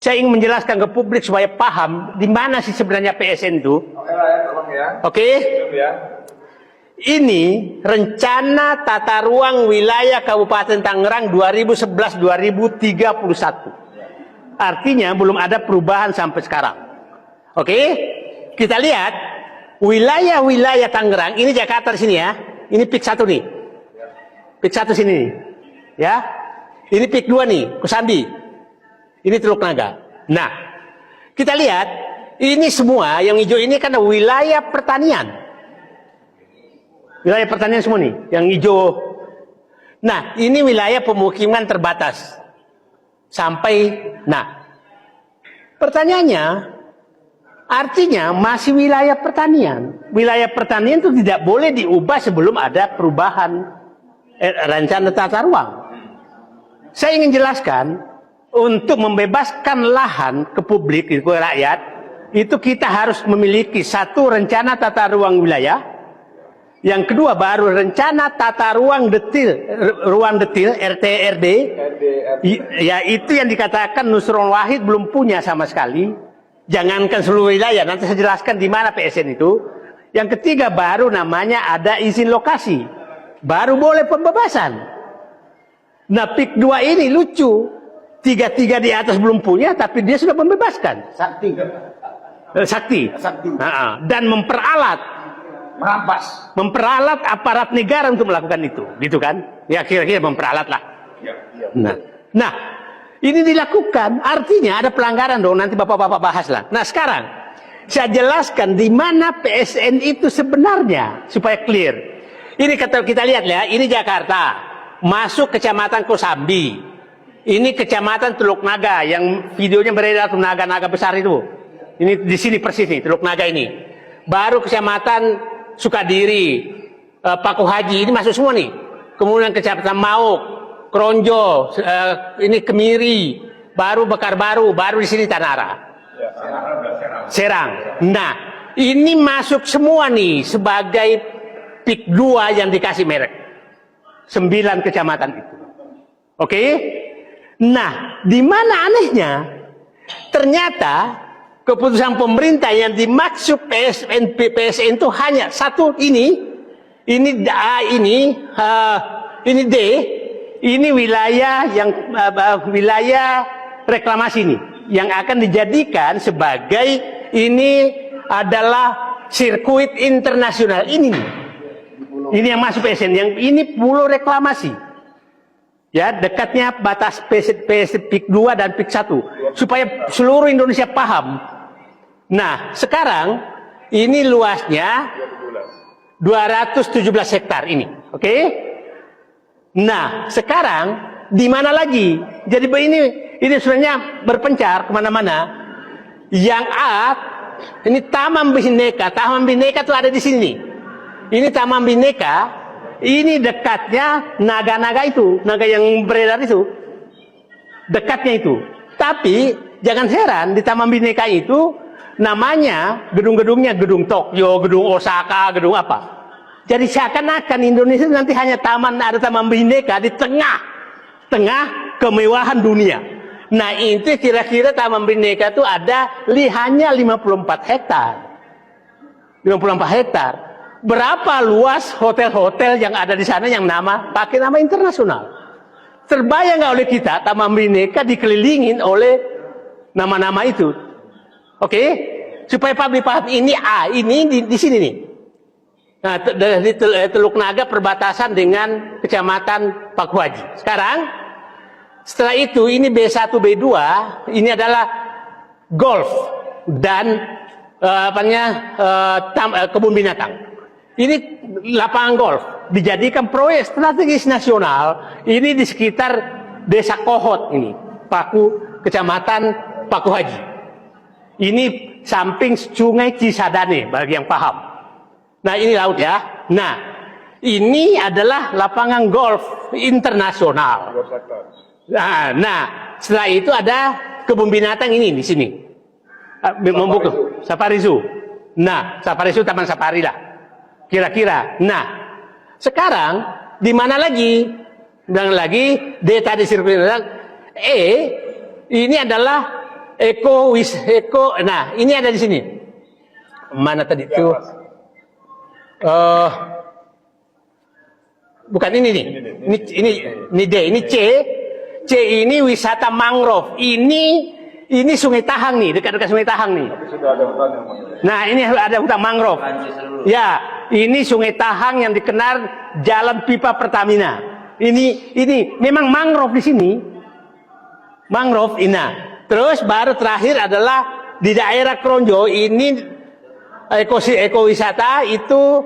Saya ingin menjelaskan ke publik supaya paham di mana sih sebenarnya PSN itu. Oke lah ya, tolong ya. Oke. Ya. Ini rencana tata ruang wilayah Kabupaten Tangerang 2011-2031. Artinya belum ada perubahan sampai sekarang. Oke. Kita lihat wilayah-wilayah Tangerang, ini Jakarta di sini ya. Ini pik 1 nih. Pik 1 sini nih. Ya. Ini pik 2 nih, Kosambi. Ini Teluk Naga. Nah, kita lihat ini semua yang hijau ini kan wilayah pertanian. Wilayah pertanian semua nih, yang hijau. Nah, ini wilayah pemukiman terbatas. Sampai, nah, pertanyaannya, artinya masih wilayah pertanian. Wilayah pertanian itu tidak boleh diubah sebelum ada perubahan rencana tata ruang. Saya ingin jelaskan, untuk membebaskan lahan ke publik, ke rakyat, itu kita harus memiliki satu rencana tata ruang wilayah. Yang kedua baru rencana tata ruang detil RTRD. Ya itu yang dikatakan Nusron Wahid belum punya sama sekali. Jangankan seluruh wilayah, nanti saya jelaskan di mana PSN itu. Yang ketiga baru namanya ada izin lokasi. Baru boleh pembebasan. Nah PIK 2 ini lucu. Tiga di atas belum punya, tapi dia sudah membebaskan. Sakti. Dan memperalat, memperalat aparat negara untuk melakukan itu, gitu kan? Ya kira-kira memperalat lah. Nah, ini dilakukan, artinya ada pelanggaran dong. Nanti bapak-bapak bahas lah. Nah sekarang saya jelaskan di mana PSN itu sebenarnya supaya clear. Ini kita lihat ya, ini Jakarta, masuk kecamatan Kosambi. Ini kecamatan Teluk Naga yang videonya beredar tuh naga-naga besar itu. Ini di sini persis nih Teluk Naga ini. Baru kecamatan Sukadiri, Paku Haji ini masuk semua nih. Kemudian kecamatan Mauk, Kronjo, ini Kemiri, baru Bekar Baru, baru di sini Tanara. Serang. Nah, ini masuk semua nih sebagai PIK 2 yang dikasih merek. 9 kecamatan itu. Oke? Nah, di mana anehnya? Ternyata keputusan pemerintah yang dimaksud PSN itu hanya satu ini A, ini D, ini wilayah yang wilayah reklamasi ini yang akan dijadikan sebagai ini adalah sirkuit internasional ini nih. Ini yang masuk PSN, yang ini pulau reklamasi. Ya, dekatnya batas PIK 2 dan PIK 1 supaya seluruh Indonesia paham. Nah, sekarang ini luasnya 217 hektar ini. Oke? Nah, sekarang di mana lagi? Jadi ini sebenarnya berpencar kemana-mana. Yang A, ini Taman Bhinneka. Taman Bhinneka itu ada di sini. Ini Taman Bhinneka. Ini dekatnya naga-naga itu, naga yang beredar itu, dekatnya itu. Tapi jangan heran di Taman Bhinneka itu namanya gedung-gedungnya gedung Tokyo, gedung Osaka, gedung apa. Jadi seakan-akan Indonesia nanti hanya ada Taman Bhinneka di tengah kemewahan dunia. Nah itu kira-kira Taman Bhinneka itu ada hanya 54 hektar. 54 hektar. Berapa luas hotel-hotel yang ada di sana yang pakai nama internasional? Terbayang nggak oleh kita Taman Bhinneka dikelilingin oleh nama-nama itu? Oke, supaya publik paham ini A, ini di sini nih. Nah, di Teluk Naga perbatasan dengan kecamatan Paku Haji. Sekarang, setelah itu ini B1, B2, ini adalah golf dan kebun binatang. Ini lapangan golf dijadikan proyek strategis nasional. Ini di sekitar Desa Kohot ini, kecamatan Paku Haji. Ini samping Sungai Cisadane bagi yang paham. Nah ini laut ya. Nah ini adalah lapangan golf internasional. Nah setelah itu ada kebun binatang ini di sini. Membuka Safari Zoo. Nah Safari Zoo Taman Safari lah. Kira-kira. Nah, sekarang di mana lagi? Dan lagi D tadi sirkuit. E ini adalah Nah, ini ada di sini. Mana tadi itu? Bukan ini nih. Ini D, ini C. C ini wisata mangrove. Ini Sungai Tahang nih, dekat-dekat Sungai Tahang nih. Nah, ini ada hutan mangrove. Ya, ini Sungai Tahang yang dikenal jalan pipa Pertamina. Ini memang mangrove di sini. Mangrove ini. Terus baru terakhir adalah di daerah Kronjo, ini ekowisata itu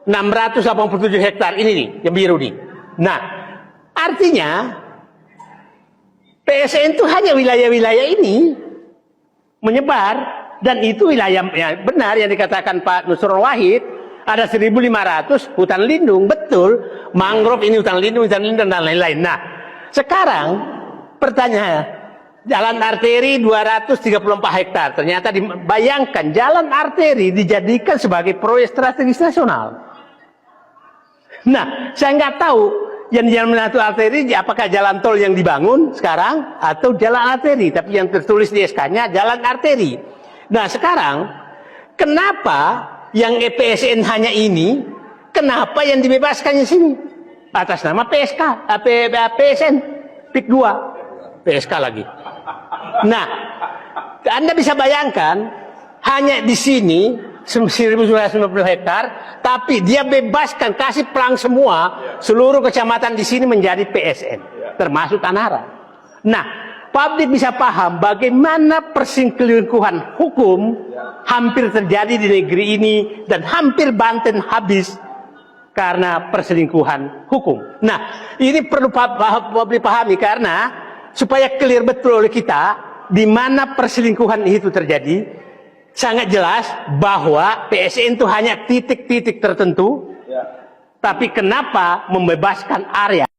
687 hektar ini nih, yang biru nih. Nah, artinya PSN itu hanya wilayah-wilayah ini menyebar, dan itu wilayah ya, benar yang dikatakan Pak Nusron Wahid, ada 1.500 hutan lindung, betul. Mangrove ini hutan lindung dan lain-lain. Nah, sekarang pertanyaan, jalan arteri 234 hektar. Ternyata bayangkan jalan arteri dijadikan sebagai proyek strategis nasional. Nah, saya nggak tahu yang jalan menatu arteri apakah jalan tol yang dibangun sekarang atau jalan arteri. Tapi yang tertulis di SK-nya jalan arteri. Nah, sekarang kenapa yang PSN hanya ini? Kenapa yang dibebaskannya sini? Atas nama PSN, PIK 2, PSK lagi. Nah, Anda bisa bayangkan hanya di sini 1.990 hektar, tapi dia bebaskan, kasih pelang semua, seluruh kecamatan di sini menjadi PSN, termasuk Tanara. Nah, publik bisa paham bagaimana perselingkuhan hukum hampir terjadi di negeri ini dan hampir Banten habis karena perselingkuhan hukum. Nah, ini perlu publik pahami karena supaya clear betul oleh kita di mana perselingkuhan itu terjadi, sangat jelas bahwa PSN itu hanya titik-titik tertentu, tapi kenapa membebaskan area